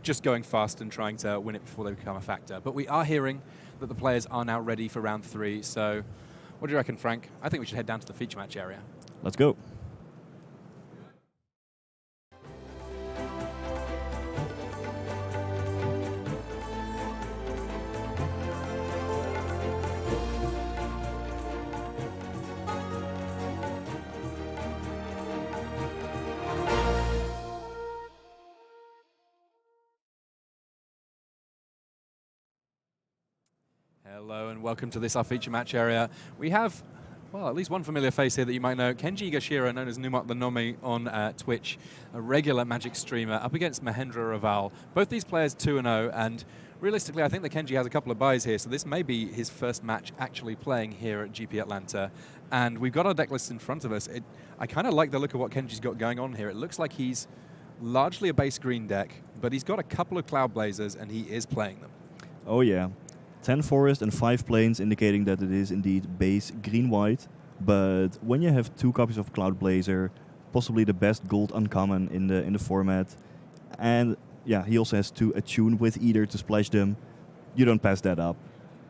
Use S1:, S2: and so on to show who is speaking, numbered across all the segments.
S1: just going fast and trying to win it before they become a factor. But we are hearing that the players are now ready for round 3. So what do you reckon, Frank? I think we should head down to the feature match area.
S2: Let's go.
S1: Hello and welcome to this, our feature match area. We have, well, at least one familiar face here that you might know, Kenji Higashira, known as Numot the Nomi on Twitch, a regular Magic streamer, up against Mahendra Raval. Both these players 2-0, and realistically I think that Kenji has a couple of buys here, so this may be his first match actually playing here at GP Atlanta. And we've got our deck list in front of us. I kind of like the look of what Kenji's got going on here. It looks like he's largely a base green deck, but he's got a couple of Cloud Blazers and he is playing them.
S2: Oh yeah. 10 forest and 5 plains, indicating that it is indeed base green-white. But when you have 2 copies of Cloud Blazer, possibly the best gold uncommon in the format, and yeah, he also has 2 Attune with Eater to splash them, you don't pass that up.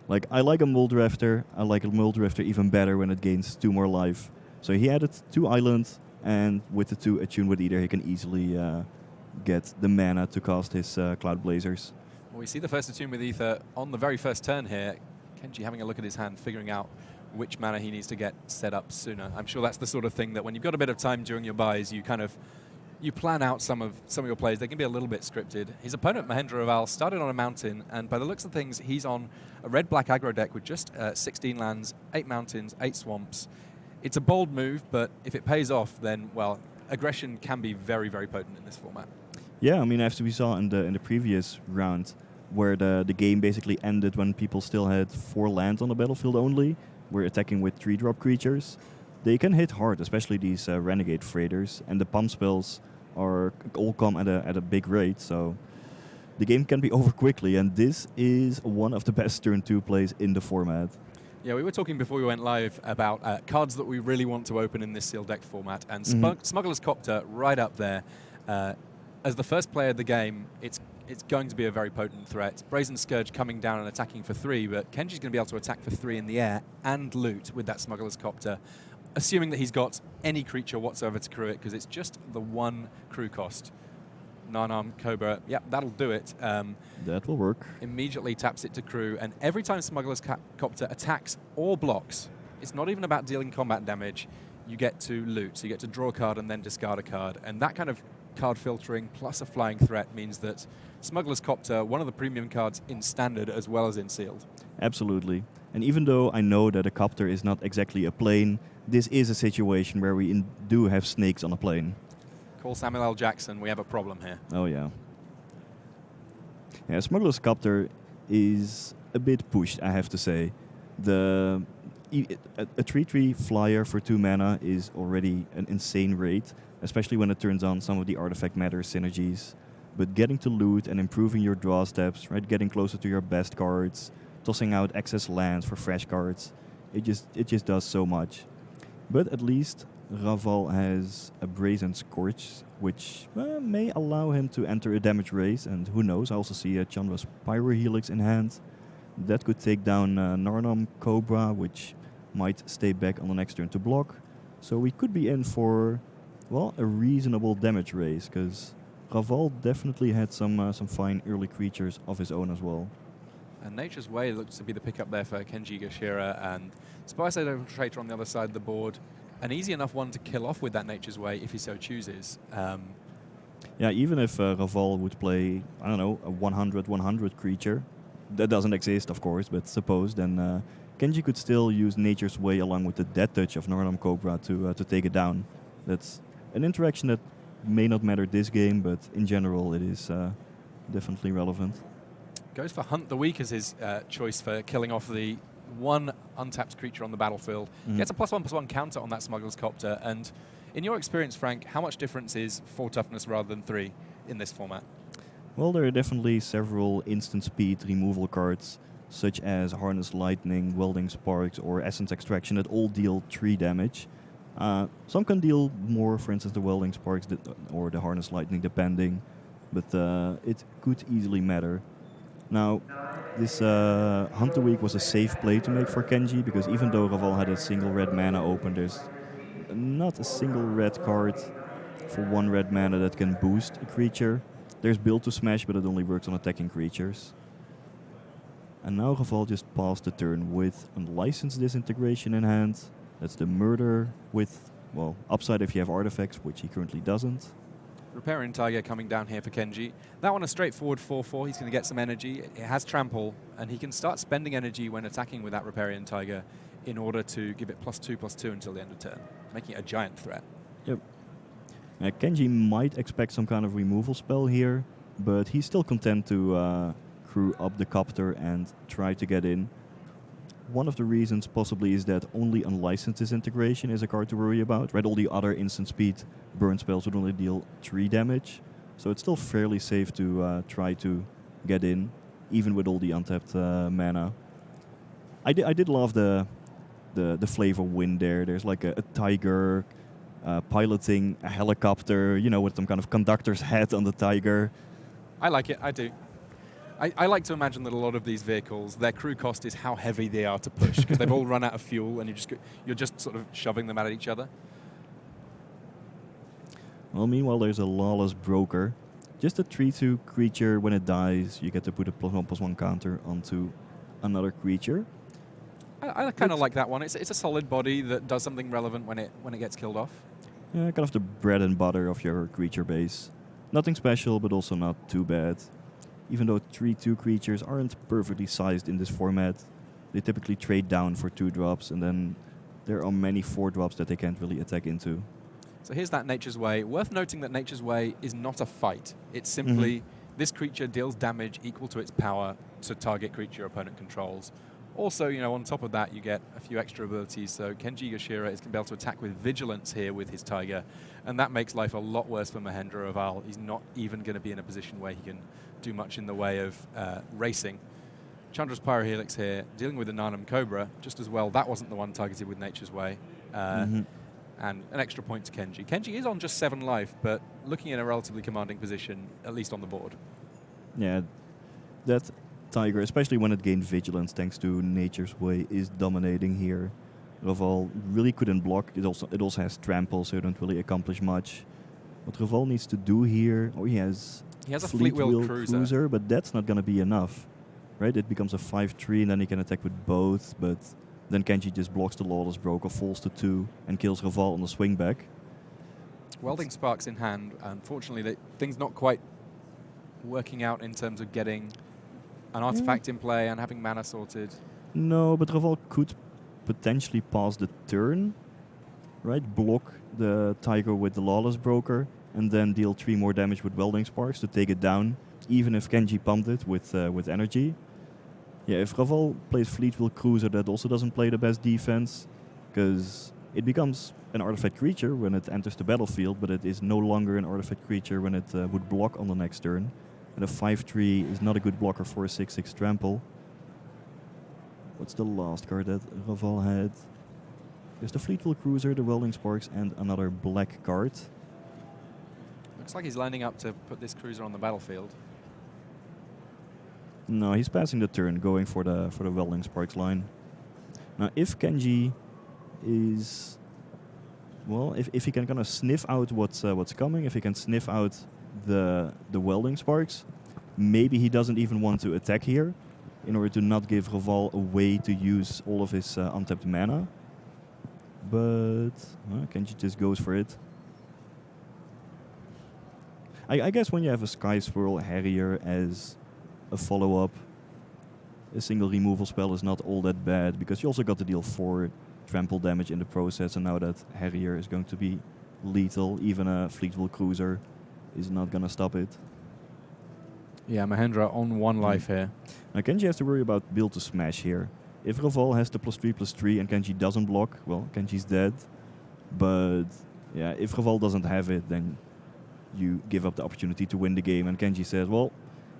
S2: Like, I like a Muldrafter. I like a Muldrafter even better when it gains 2 more life. So he added 2 islands, and with the 2 Attune with Eater, he can easily get the mana to cast his Cloud Blazers.
S1: Well, we see the first Attune with Ether on the very first turn here. Kenji having a look at his hand, figuring out which mana he needs to get set up sooner. I'm sure that's the sort of thing that when you've got a bit of time during your buys, you plan out some of your plays. They can be a little bit scripted. His opponent, Mahendra Raval, started on a mountain, and by the looks of things, he's on a red-black aggro deck with just 16 lands, 8 mountains, 8 swamps. It's a bold move, but if it pays off, then, well, aggression can be very, very potent in this format.
S2: Yeah, I mean, as we saw in the previous round, where the game basically ended when people still had 4 lands on the battlefield only, we're attacking with 3-drop creatures. They can hit hard, especially these Renegade Freighters, and the pump spells all come at a big rate, so the game can be over quickly, and this is one of the best turn 2 plays in the format.
S1: Yeah, we were talking before we went live about cards that we really want to open in this sealed deck format, and Smuggler's Copter right up there. As the first player of the game, it's going to be a very potent threat. Brazen Scourge coming down and attacking for 3, but Kenji's going to be able to attack for 3 in the air and loot with that Smuggler's Copter, assuming that he's got any creature whatsoever to crew it, because it's just the 1 crew cost. Narnarm, Cobra, yep, that'll do it.
S2: That will work.
S1: Immediately taps it to crew, and every time Smuggler's Copter attacks or blocks, it's not even about dealing combat damage, you get to loot. So you get to draw a card and then discard a card, and that kind of card filtering plus a flying threat means that Smuggler's Copter, one of the premium cards in Standard as well as in Sealed.
S2: Absolutely. And even though I know that a Copter is not exactly a plane, this is a situation where we do have snakes on a plane.
S1: Call Samuel L. Jackson, we have a problem here.
S2: Oh yeah. Yeah, Smuggler's Copter is a bit pushed, I have to say. A 3/3 flyer for 2 mana is already an insane rate, especially when it turns on some of the Artifact Matter synergies. But getting to loot and improving your draw steps, right, getting closer to your best cards, tossing out excess lands for fresh cards, it just does so much. But at least Raval has a Brazen Scorch, which may allow him to enter a damage race, and who knows, I also see Chandra's Pyrohelix in hand. That could take down Narnarm Cobra, which might stay back on the next turn to block. So we could be in for, well, a reasonable damage race, because Raval definitely had some fine early creatures of his own as well.
S1: And Nature's Way looks to be the pickup there for Kenji Higashira, and Spice-Side Infiltrator on the other side of the board. An easy enough one to kill off with that Nature's Way if he so chooses.
S2: Yeah, even if Raval would play, I don't know, a 100/100 creature, that doesn't exist, of course, but suppose, then Kenji could still use Nature's Way along with the Death Touch of Narnarm Cobra to take it down. That's an interaction that may not matter this game, but in general it is definitely relevant.
S1: Goes for Hunt the Weak as his choice for killing off the 1 untapped creature on the battlefield. Gets a +1/+1 counter on that Smuggler's Copter, and in your experience, Frank, how much difference is 4 toughness rather than 3 in this format?
S2: Well, there are definitely several instant speed removal cards, such as Harness Lightning, Welding Sparks, or Essence Extraction that all deal 3 damage. Some can deal more, for instance the Welding Sparks or the Harness Lightning, depending. but it could easily matter. Now, this Hunter Week was a safe play to make for Kenji, because even though Raval had a single red mana open, there's not a single red card for 1 red mana that can boost a creature. There's Build to Smash, but it only works on attacking creatures. And now Raval just passed the turn with Unlicensed Disintegration in hand. That's the Murder with, well, upside if you have artifacts, which he currently doesn't.
S1: Riparian Tiger coming down here for Kenji. That one a straightforward 4/4. He's going to get some energy. It has Trample, and he can start spending energy when attacking with that Riparian Tiger in order to give it +2/+2 until the end of turn, making it a giant threat.
S2: Yep. Kenji might expect some kind of removal spell here, but he's still content to crew up the Copter and try to get in. One of the reasons possibly is that only Unlicensed Disintegration is a card to worry about. Right, all the other instant speed burn spells would only deal 3 damage, so it's still fairly safe to try to get in, even with all the untapped mana. I did love the flavor win there. There's like a tiger piloting a helicopter, you know, with some kind of conductor's hat on the tiger.
S1: I like it, I do. I like to imagine that a lot of these vehicles, their crew cost is how heavy they are to push, because they've all run out of fuel and you're just sort of shoving them at each other.
S2: Well, meanwhile, there's a Lawless Broker. Just a 3/2 creature. When it dies, you get to put a +1/+1 counter onto another creature.
S1: I kind of like that one. It's a solid body that does something relevant when it gets killed off.
S2: Yeah, kind of the bread and butter of your creature base. Nothing special, but also not too bad. Even though 3/2 creatures aren't perfectly sized in this format, they typically trade down for 2-drops, and then there are many 4-drops that they can't really attack into.
S1: So here's that Nature's Way. Worth noting that Nature's Way is not a fight. It's simply this creature deals damage equal to its power to target creature your opponent controls. Also, you know, on top of that, you get a few extra abilities. So Kenji Yashira is going to be able to attack with Vigilance here with his Tiger, and that makes life a lot worse for Mahendra Raval. He's not even going to be in a position where he can do much in the way of racing. Chandra's Pyrohelix here, dealing with the Nanam Cobra, just as well. That wasn't the one targeted with Nature's Way. And an extra point to Kenji. Kenji is on just 7 life, but looking in a relatively commanding position, at least on the board.
S2: Yeah, that Tiger, especially when it gained Vigilance thanks to Nature's Way, is dominating here. Raval really couldn't block. It also has Trample, so you don't really accomplish much. What Raval needs to do here, he has
S1: a Fleetwheel Cruiser,
S2: but that's not going to be enough. Right? It becomes a 5/3, and then he can attack with both, but then Kenji just blocks the Lawless Broker, falls to 2, and kills Raval on the swing back.
S1: Welding Sparks in hand. Unfortunately, things not quite working out in terms of getting an artifact in play and having mana sorted.
S2: No, but Raval could potentially pass the turn, right? Block the Tiger with the Lawless Broker, and then deal 3 more damage with Welding Sparks to take it down, even if Kenji pumped it with energy. Yeah, if Raval plays Fleetwheel Cruiser, that also doesn't play the best defense, because it becomes an artifact creature when it enters the battlefield, but it is no longer an artifact creature when it would block on the next turn. And a 5/3 is not a good blocker for a 6/6 Trample. What's the last card that Raval had? There's the Fleetwheel Cruiser, the Welding Sparks, and another black card.
S1: Looks like he's lining up to put this cruiser on the battlefield.
S2: No, he's passing the turn, going for the Welding Sparks line. Now, if Kenji is, well, if he can kind of sniff out what's coming, if he can sniff out the Welding Sparks, maybe he doesn't even want to attack here, in order to not give Raval a way to use all of his untapped mana. But Kenji just goes for it. I guess when you have a Sky Swirl Harrier as a follow-up, a single removal spell is not all that bad, because you also got to deal 4 trample damage in the process, and now that Harrier is going to be lethal, even a Fleetwheel Cruiser is not going to stop it.
S1: Yeah, Mahendra on 1 life here.
S2: Now Kenji has to worry about Build to Smash here. If Raval has the +3/+3 and Kenji doesn't block, well, Kenji's dead. But yeah, if Raval doesn't have it, then you give up the opportunity to win the game, and Kenji says, well,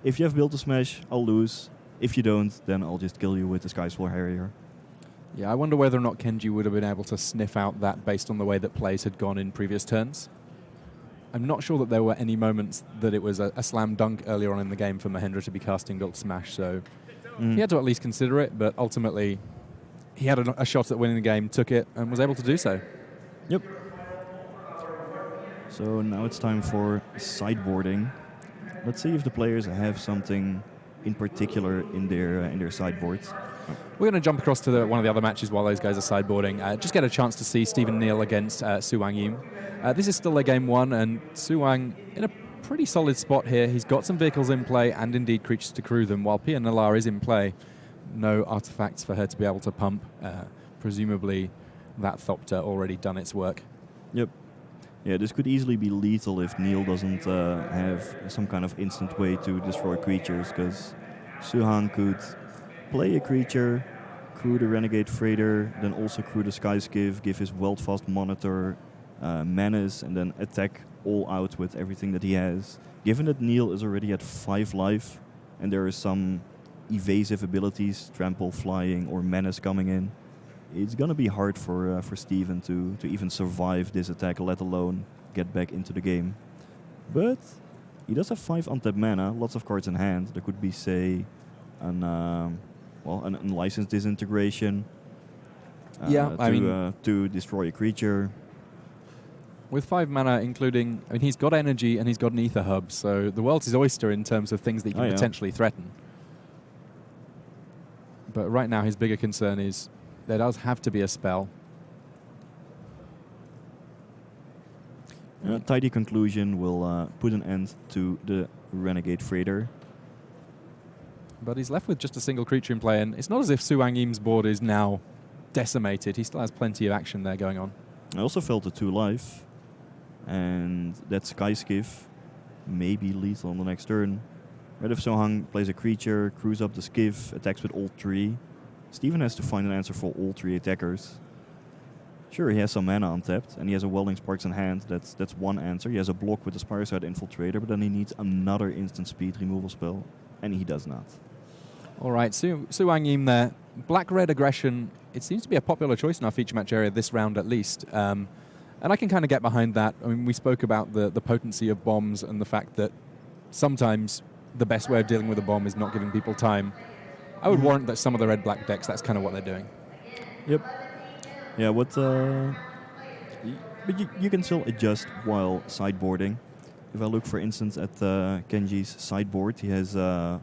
S2: if you have Build to Smash, I'll lose. If you don't, then I'll just kill you with the Sky Swirl Harrier.
S1: Yeah, I wonder whether or not Kenji would have been able to sniff out that based on the way that plays had gone in previous turns. I'm not sure that there were any moments that it was a slam dunk earlier on in the game for Mahendra to be casting Built Smash, so he had to at least consider it, but ultimately he had a shot at winning the game, took it, and was able to do so.
S2: Yep. So now it's time for sideboarding. Let's see if the players have something in particular in their sideboards.
S1: We're going to jump across to one of the other matches while those guys are sideboarding. Just get a chance to see Stephen Neal against Su Wang Yim. This is still a game one, and Su Wang in a pretty solid spot here. He's got some vehicles in play and indeed creatures to crew them, while Pia Nalar is in play. No artifacts for her to be able to pump. Presumably that Thopter already done its work.
S2: Yep. Yeah, this could easily be lethal if Neil doesn't have some kind of instant way to destroy creatures, because Suhan could play a creature, crew the Renegade Freighter, then also crew the Skyskiff, give his Weldfast Monitor, Menace, and then attack all out with everything that he has. Given that Neil is already at 5 life, and there are some evasive abilities, Trample, Flying, or Menace coming in, it's going to be hard for Steven to even survive this attack, let alone get back into the game. But he does have 5 untapped mana, lots of cards in hand. There could be, say, an unlicensed disintegration to destroy a creature.
S1: With 5 mana, including, he's got energy and he's got an Ether Hub, so the world's his oyster in terms of things that he can potentially threaten. But right now, his bigger concern is there does have to be a spell.
S2: Tidy Conclusion will put an end to the Renegade Freighter.
S1: But he's left with just a single creature in play, and it's not as if Su Wang Yim's board is now decimated. He still has plenty of action there going on.
S2: I also fell to 2 life, and that Skyskiff may be lethal on the next turn. Right, if Sohang plays a creature, crews up the skiff, attacks with all 3, Steven has to find an answer for all 3 attackers. Sure, he has some mana untapped, and he has a Welding Sparks in hand. That's one answer. He has a block with the Spireside Infiltrator, but then he needs another instant speed removal spell, and he does not.
S1: All right, Su Wang Yim there. Black-red aggression, it seems to be a popular choice in our feature match area this round at least. And I can kind of get behind that. I mean, we spoke about the potency of bombs and the fact that sometimes the best way of dealing with a bomb is not giving people time. I would warrant that some of the red-black decks, that's kind of what they're doing.
S2: Yep. Yeah, but you can still adjust while sideboarding. If I look, for instance, at Kenji's sideboard, he has 1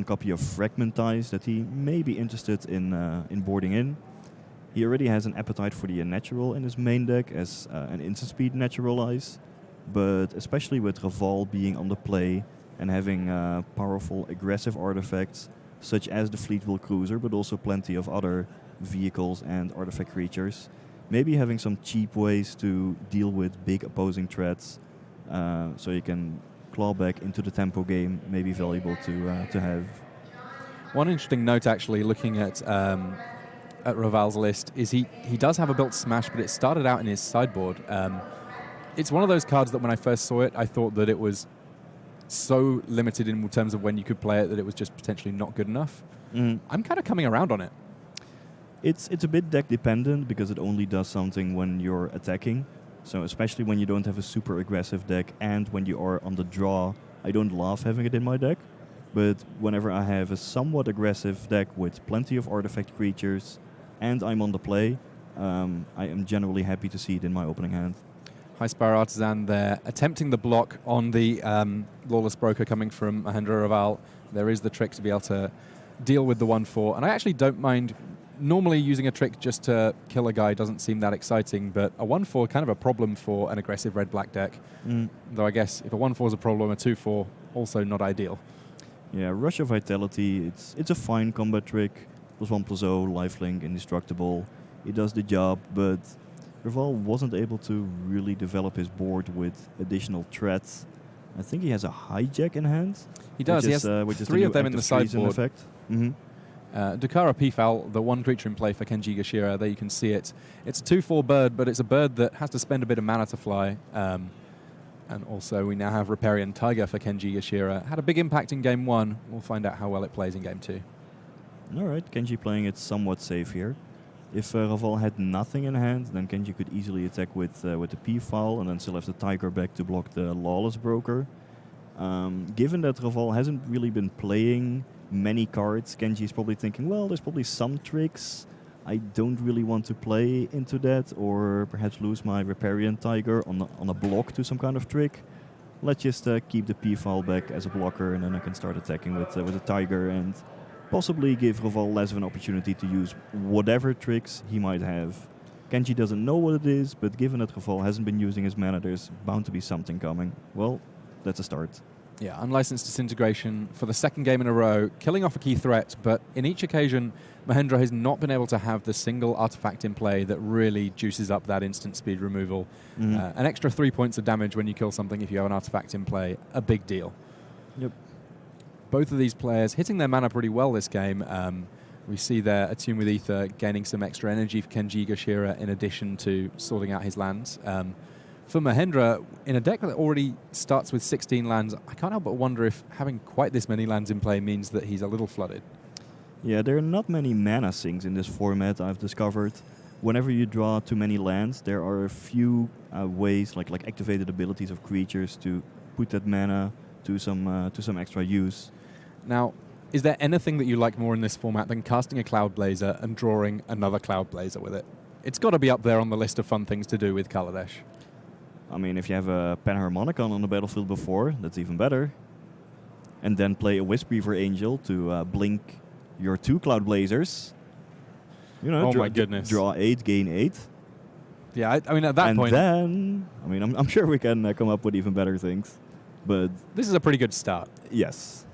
S2: copy of Fragmentize that he may be interested in boarding in. He already has an appetite for the Natural in his main deck as an instant speed Naturalize, but especially with Raval being on the play and having powerful aggressive artifacts, such as the Fleetwheel Cruiser, but also plenty of other vehicles and artifact creatures. Maybe having some cheap ways to deal with big opposing threats, so you can claw back into the tempo game, may be valuable to have.
S1: One interesting note, actually, looking at Raval's list, is he does have a Built Smash, but it started out in his sideboard. It's one of those cards that when I first saw it, I thought that it was so limited in terms of when you could play it that it was just potentially not good enough. I'm kind of coming around on it.
S2: It's a bit deck dependent because it only does something when you're attacking. So especially when you don't have a super aggressive deck and when you are on the draw, I don't love having it in my deck. But whenever I have a somewhat aggressive deck with plenty of artifact creatures and I'm on the play, I am generally happy to see it in my opening hand.
S1: High Spire Artisan there, attempting the block on the Lawless Broker coming from Mahendra Raval. There is the trick to be able to deal with the 1/4, and I actually don't mind. Normally using a trick just to kill a guy doesn't seem that exciting, but a 1/4 kind of a problem for an aggressive red-black deck. Though I guess if a 1/4 is a problem, a 2/4 also not ideal.
S2: Yeah, Rush of Vitality, it's a fine combat trick. +1/+0, lifelink, indestructible. It does the job, but Raval wasn't able to really develop his board with additional threats. I think he has a Hijack in hand.
S1: He does. He has 3 of them in the sideboard.
S2: Effect.
S1: Dakara Peafowl, the 1 creature in play for Kenji Gashira. There you can see it. It's a 2/4 bird, but it's a bird that has to spend a bit of mana to fly. And also we now have Riparian Tiger for Kenji Gashira. Had a big impact in game 1. We'll find out how well it plays in game 2.
S2: All right, Kenji playing it somewhat safe here. If Raval had nothing in hand, then Kenji could easily attack with the P-file and then still have the Tiger back to block the Lawless Broker. Given that Raval hasn't really been playing many cards, Kenji is probably thinking, well, there's probably some tricks. I don't really want to play into that, or perhaps lose my Riparian Tiger on a block to some kind of trick. Let's just keep the P-file back as a blocker, and then I can start attacking with the Tiger and possibly give Raval less of an opportunity to use whatever tricks he might have. Kenji doesn't know what it is, but given that Raval hasn't been using his mana, there's bound to be something coming. Well, that's a start.
S1: Yeah, Unlicensed Disintegration for the second game in a row, killing off a key threat, but in each occasion, Mahendra has not been able to have the single artifact in play that really juices up that instant speed removal. An extra 3 points of damage when you kill something if you have an artifact in play, a big deal.
S2: Yep.
S1: Both of these players hitting their mana pretty well this game. We see there Attune with Ether gaining some extra energy for Kenji Higashira in addition to sorting out his lands. For Mahendra, in a deck that already starts with 16 lands, I can't help but wonder if having quite this many lands in play means that he's a little flooded.
S2: Yeah, there are not many mana sinks in this format, I've discovered. Whenever you draw too many lands, there are a few ways, like activated abilities of creatures, to put that mana to some extra use.
S1: Now, is there anything that you like more in this format than casting a Cloud Blazer and drawing another Cloud Blazer with it? It's got to be up there on the list of fun things to do with Kaladesh.
S2: I mean, if you have a Panharmonicon on the battlefield before, that's even better. And then play a Wispreaver Angel to blink your 2 Cloud Blazers. You know,
S1: oh my goodness.
S2: Draw 8, gain 8.
S1: Yeah, I mean, at that point...
S2: And then, I mean, I'm sure we can come up with even better things. But
S1: this is a pretty good start.
S2: Yes.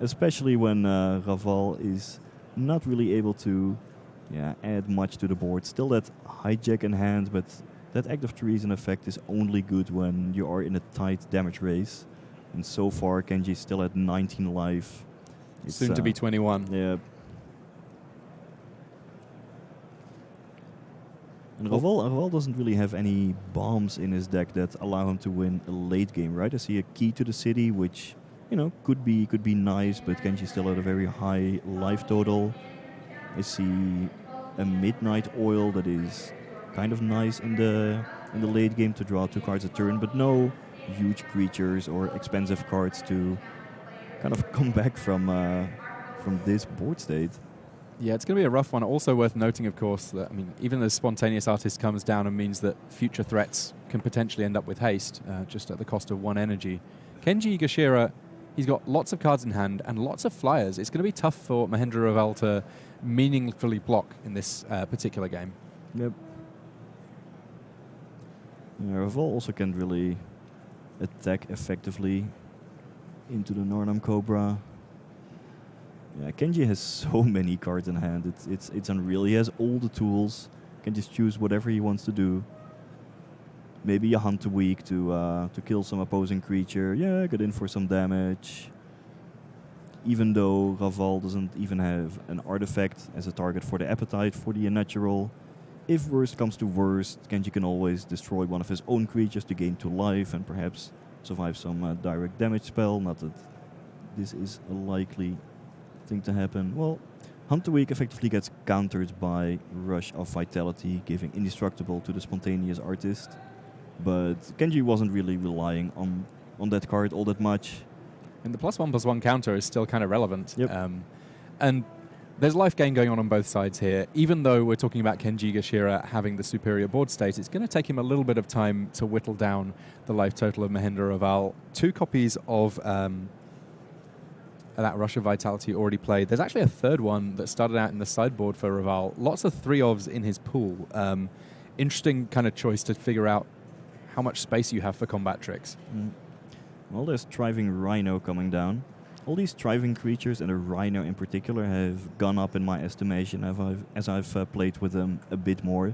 S2: Especially when Raval is not really able to add much to the board. Still that hijack in hand, but that Act of Treason effect is only good when you are in a tight damage race. And so far, Kenji's still at 19 life. It's,
S1: soon to be 21.
S2: Yeah. And Raval doesn't really have any bombs in his deck that allow him to win a late game, right? I see a Key to the City, which, could be nice, but Kenji's still at a very high life total. I see a Midnight Oil that is kind of nice in the late game to draw 2 cards a turn, but no huge creatures or expensive cards to kind of come back from this board state.
S1: Yeah, it's going to be a rough one. Also worth noting, of course, that even the Spontaneous Artist comes down and means that future threats can potentially end up with haste, just at the cost of 1 energy. Kenji Higashira, he's got lots of cards in hand and lots of flyers. It's going to be tough for Mahendra Raval to meaningfully block in this particular game.
S2: Yep. Raval also can't really attack effectively into the Nornam Cobra. Yeah, Kenji has so many cards in hand. It's unreal. He has all the tools. Can just choose whatever he wants to do. Maybe a Hunt a week to kill some opposing creature. Yeah, get in for some damage. Even though Raval doesn't even have an artifact as a target for the Appetite for the Unnatural. If worst comes to worst, Kenji can always destroy one of his own creatures to gain 2 life and perhaps survive some direct damage spell. Not that this is a likely thing to happen. Well, Hunt a Week effectively gets countered by Rush of Vitality, giving Indestructible to the Spontaneous Artist. But Kenji wasn't really relying on that card all that much.
S1: And the +1/+1 counter is still kind of relevant.
S2: Yep.
S1: And there's life gain going on both sides here. Even though we're talking about Kenji Higashira having the superior board state, it's going to take him a little bit of time to whittle down the life total of Mahendra Raval. 2 copies of that Rush of Vitality already played. There's actually a third one that started out in the sideboard for Raval. Lots of 3-ofs in his pool. Interesting kind of choice to figure out how much space you have for combat tricks.
S2: Well, there's Thriving Rhino coming down. All these thriving creatures, and a Rhino in particular, have gone up in my estimation as I've played with them a bit more.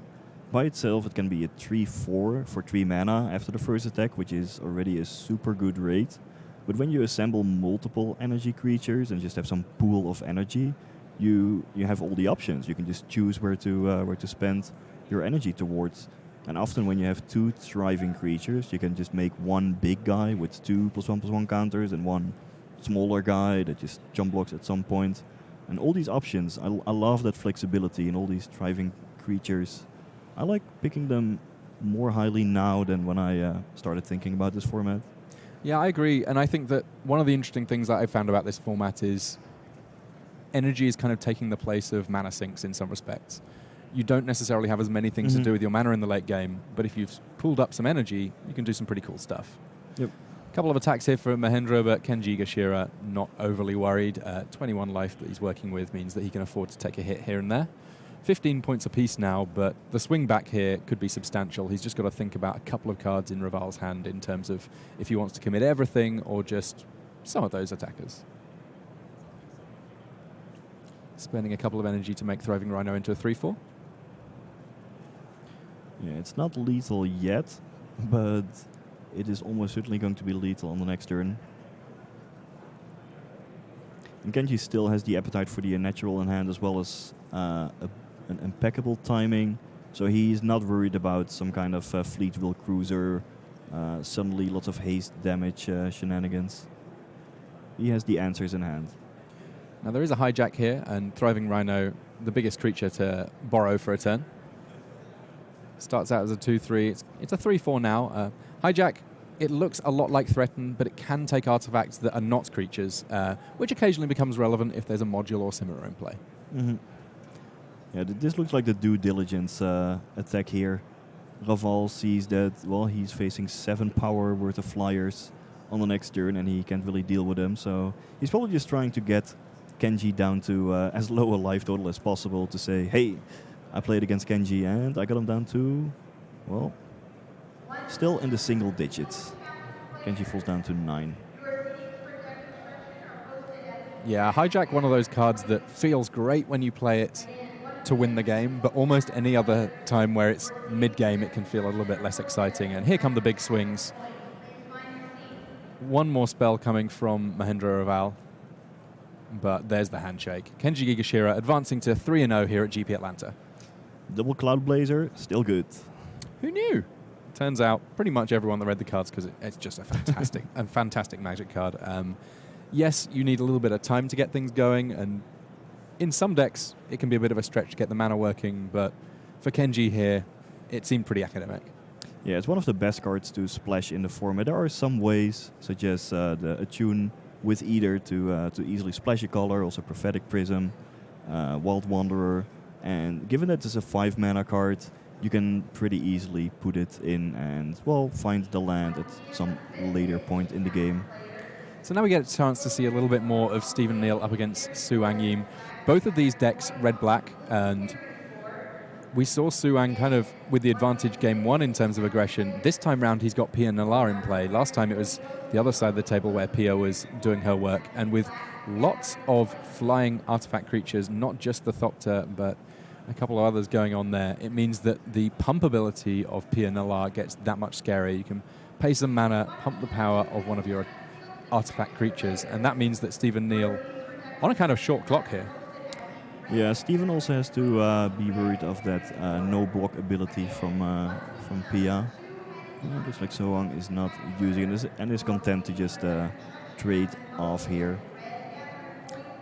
S2: By itself, it can be a 3/4 for 3 mana after the first attack, which is already a super good rate. But when you assemble multiple energy creatures and just have some pool of energy, you have all the options. You can just choose where to spend your energy towards. And often when you have 2 thriving creatures, you can just make one big guy with 2 +1/+1 counters and one smaller guy that just jump blocks at some point. And all these options, I love that flexibility in all these thriving creatures. I like picking them more highly now than when I started thinking about this format.
S1: Yeah, I agree. And I think that one of the interesting things that I found about this format is energy is kind of taking the place of mana sinks in some respects. You don't necessarily have as many things to do with your mana in the late game, but if you've pulled up some energy, you can do some pretty cool stuff.
S2: Yep.
S1: A couple of attacks here for Mahendra, but Kenji Higashira not overly worried. 21 life that he's working with means that he can afford to take a hit here and there. 15 points apiece now, but the swing back here could be substantial. He's just got to think about a couple of cards in Raval's hand in terms of if he wants to commit everything or just some of those attackers. Spending a couple of energy to make Thriving Rhino into a 3/4.
S2: Yeah, it's not lethal yet, but it is almost certainly going to be lethal on the next turn. And Kenji still has the appetite for the unnatural in hand, as well as an impeccable timing. So he's not worried about some kind of fleet wheel cruiser, suddenly lots of haste damage shenanigans. He has the answers in hand.
S1: Now there is a hijack here, and Thriving Rhino, the biggest creature to borrow for a turn. Starts out as a 2/3. It's a 3/4 now. Hijack, it looks a lot like Threaten, but it can take artifacts that are not creatures, which occasionally becomes relevant if there's a module or similar in play.
S2: Mm-hmm. Yeah, this looks like the due diligence attack here. Raval sees that, well, he's facing 7 power worth of flyers on the next turn, and he can't really deal with them. So he's probably just trying to get Kenji down to as low a life total as possible to say, hey, I played against Kenji and I got him down to, well, still in the single digits. Kenji falls down to 9.
S1: Yeah, Hijack, one of those cards that feels great when you play it to win the game, but almost any other time where it's mid-game, it can feel a little bit less exciting. And here come the big swings. One more spell coming from Mahendra Raval, but there's the handshake. Kenji Higashira advancing to 3-0 here at GP Atlanta.
S2: Double Cloud Blazer, still good.
S1: Who knew? Turns out pretty much everyone that read the cards, because it's just a fantastic Magic card. Yes, you need a little bit of time to get things going, and in some decks, it can be a bit of a stretch to get the mana working, but for Kenji here, it seemed pretty academic.
S2: Yeah, it's one of the best cards to splash in the format. There are some ways, such as the Attune with either to easily splash a color, also Prophetic Prism, Wild Wanderer, and given that it's a 5 mana card, you can pretty easily put it in and, well, find the land at some later point in the game.
S1: So now we get a chance to see a little bit more of Stephen Neal up against Suang Yim. Both of these decks red-black, and we saw Suang kind of with the advantage game 1 in terms of aggression. This time round he's got Pia Nalar in play. Last time it was the other side of the table where Pia was doing her work, and with lots of flying artifact creatures, not just the Thopter, but a couple of others going on there, it means that the pump ability of Pia Nalar gets that much scarier. You can pay some mana, pump the power of one of your artifact creatures, and that means that Stephen Neal on a kind of short clock here.
S2: Yeah, Stephen also has to be worried of that no block ability from Pia. Looks like Sohang is not using it and is content to just trade off here.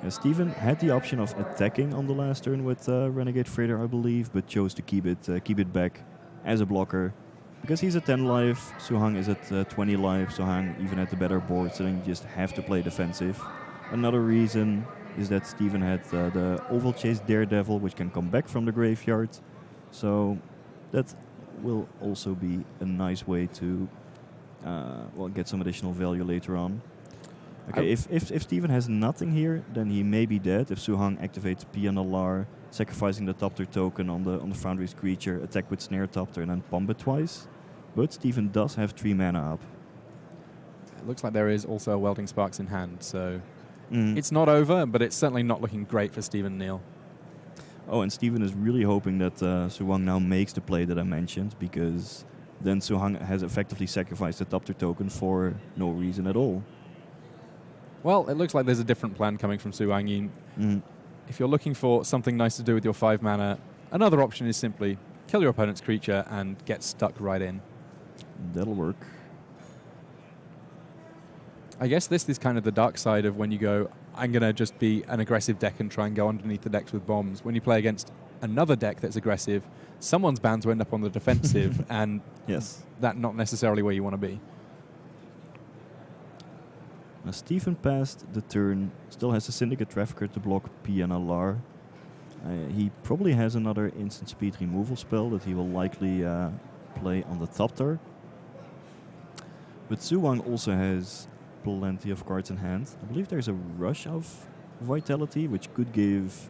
S2: Stephen had the option of attacking on the last turn with Renegade Freighter, I believe, but chose to keep it back as a blocker. Because he's at 10 life, Suhang is at 20 life, Suhang even at the better board, so then you just have to play defensive. Another reason is that Stephen had the Oval Chase Daredevil, which can come back from the graveyard. So that will also be a nice way to get some additional value later on. Okay, if Stephen has nothing here, then he may be dead. If Suhang activates Pia Nalar, sacrificing the Topter token on the Foundry's creature, attack with Snare Topter and then pump it twice. But Stephen does have 3 mana up.
S1: It looks like there is also a Welding Sparks in hand, so it's not over, but it's certainly not looking great for Stephen Neal.
S2: Oh, and Stephen is really hoping that Suhang now makes the play that I mentioned, because then Suhang has effectively sacrificed the Topter token for no reason at all.
S1: Well, it looks like there's a different plan coming from Suang Yin. If you're looking for something nice to do with your 5 mana, another option is simply kill your opponent's creature and get stuck right in.
S2: That'll work.
S1: I guess this is kind of the dark side of when you go, I'm going to just be an aggressive deck and try and go underneath the decks with bombs. When you play against another deck that's aggressive, someone's bound to end up on the defensive, and
S2: Yes.
S1: that's not necessarily where you want to be.
S2: Now Stephen passed the turn, still has a Syndicate Trafficker to block P and Alar. He probably has another instant speed removal spell that he will likely play on the Thopter. But Suwang also has plenty of cards in hand. I believe there's a Rush of Vitality, which could give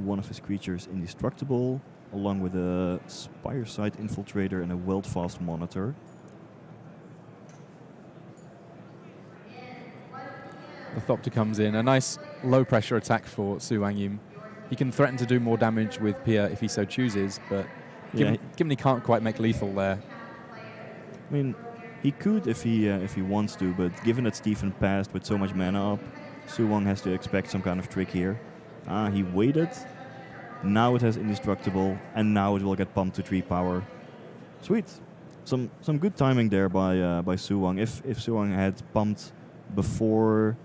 S2: one of his creatures indestructible, along with a Spireside Infiltrator and a Wildfast Monitor.
S1: The Thopter comes in. A nice low-pressure attack for Su Wangyim. He can threaten to do more damage with Pia if he so chooses, but given he can't quite make lethal there.
S2: I mean, he could if he wants to, but given that Stephen passed with so much mana up, Suwang has to expect some kind of trick here. He waited. Now it has indestructible, and now it will get pumped to 3 power. Sweet. Some good timing there by Suwang. If Suwang had pumped before,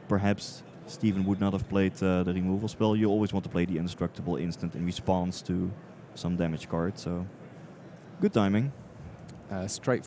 S2: perhaps Stephen would not have played the removal spell. You always want to play the indestructible instant in response to some damage card, so good timing.
S1: Straight